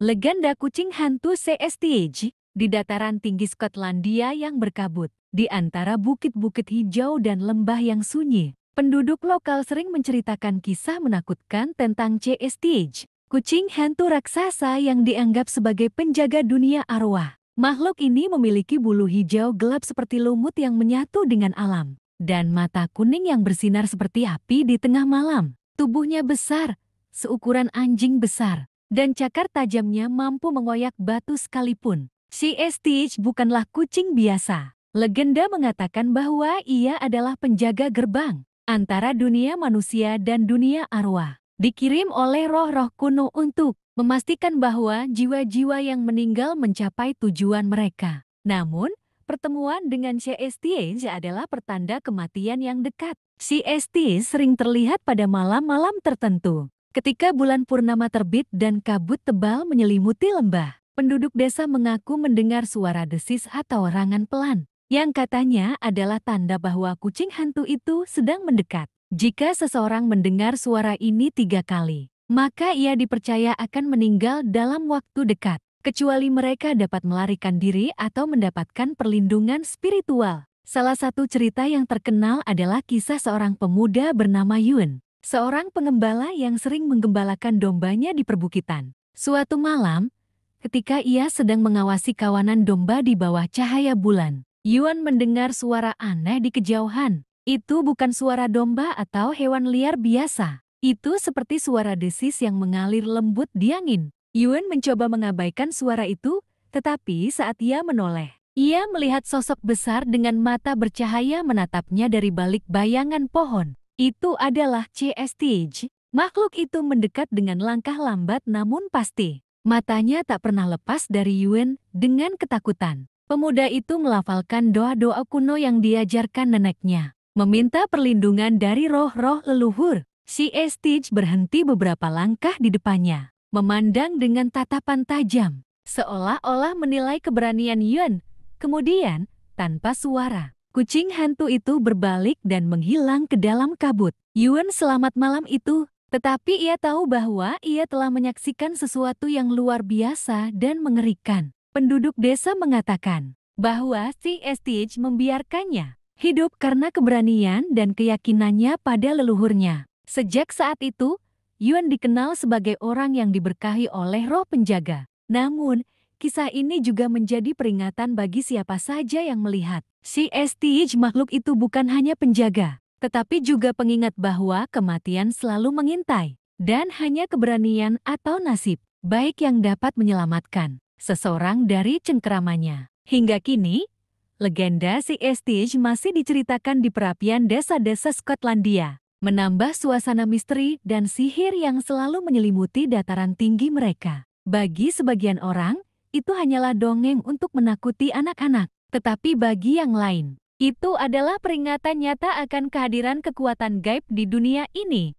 Legenda kucing hantu CSTH di dataran tinggi Skotlandia yang berkabut. Di antara bukit-bukit hijau dan lembah yang sunyi, penduduk lokal sering menceritakan kisah menakutkan tentang CSTH, kucing hantu raksasa yang dianggap sebagai penjaga dunia arwah. Makhluk ini memiliki bulu hijau gelap seperti lumut yang menyatu dengan alam, dan mata kuning yang bersinar seperti api di tengah malam. Tubuhnya besar, seukuran anjing besar, dan cakar tajamnya mampu mengoyak batu sekalipun. CSTH bukanlah kucing biasa. Legenda mengatakan bahwa ia adalah penjaga gerbang antara dunia manusia dan dunia arwah. Dikirim oleh roh-roh kuno untuk memastikan bahwa jiwa-jiwa yang meninggal mencapai tujuan mereka. Namun, pertemuan dengan CSTH adalah pertanda kematian yang dekat. CSTH sering terlihat pada malam-malam tertentu. Ketika bulan purnama terbit dan kabut tebal menyelimuti lembah, penduduk desa mengaku mendengar suara desis atau rangan pelan, yang katanya adalah tanda bahwa kucing hantu itu sedang mendekat. Jika seseorang mendengar suara ini 3 kali, maka ia dipercaya akan meninggal dalam waktu dekat, kecuali mereka dapat melarikan diri atau mendapatkan perlindungan spiritual. Salah satu cerita yang terkenal adalah kisah seorang pemuda bernama Yun, seorang pengembala yang sering menggembalakan dombanya di perbukitan. Suatu malam, ketika ia sedang mengawasi kawanan domba di bawah cahaya bulan, Yuan mendengar suara aneh di kejauhan. Itu bukan suara domba atau hewan liar biasa. Itu seperti suara desis yang mengalir lembut di angin. Yuan mencoba mengabaikan suara itu, tetapi saat ia menoleh, ia melihat sosok besar dengan mata bercahaya menatapnya dari balik bayangan pohon. Itu adalah CSTH. Makhluk itu mendekat dengan langkah lambat namun pasti. Matanya tak pernah lepas dari Yuan dengan ketakutan. Pemuda itu melafalkan doa-doa kuno yang diajarkan neneknya, meminta perlindungan dari roh-roh leluhur. CSTH berhenti beberapa langkah di depannya, memandang dengan tatapan tajam, seolah-olah menilai keberanian Yuan. Kemudian, tanpa suara, kucing hantu itu berbalik dan menghilang ke dalam kabut. Yuan selamat malam itu, tetapi ia tahu bahwa ia telah menyaksikan sesuatu yang luar biasa dan mengerikan. Penduduk desa mengatakan bahwa CSTH membiarkannya hidup karena keberanian dan keyakinannya pada leluhurnya. Sejak saat itu, Yuan dikenal sebagai orang yang diberkahi oleh roh penjaga. Namun, kisah ini juga menjadi peringatan bagi siapa saja yang melihat. CSTH makhluk itu bukan hanya penjaga, tetapi juga pengingat bahwa kematian selalu mengintai, dan hanya keberanian atau nasib baik yang dapat menyelamatkan seseorang dari cengkeramannya. Hingga kini, legenda CSTH masih diceritakan di perapian desa-desa Skotlandia, menambah suasana misteri dan sihir yang selalu menyelimuti dataran tinggi mereka. Bagi sebagian orang, itu hanyalah dongeng untuk menakuti anak-anak. Tetapi bagi yang lain, itu adalah peringatan nyata akan kehadiran kekuatan gaib di dunia ini.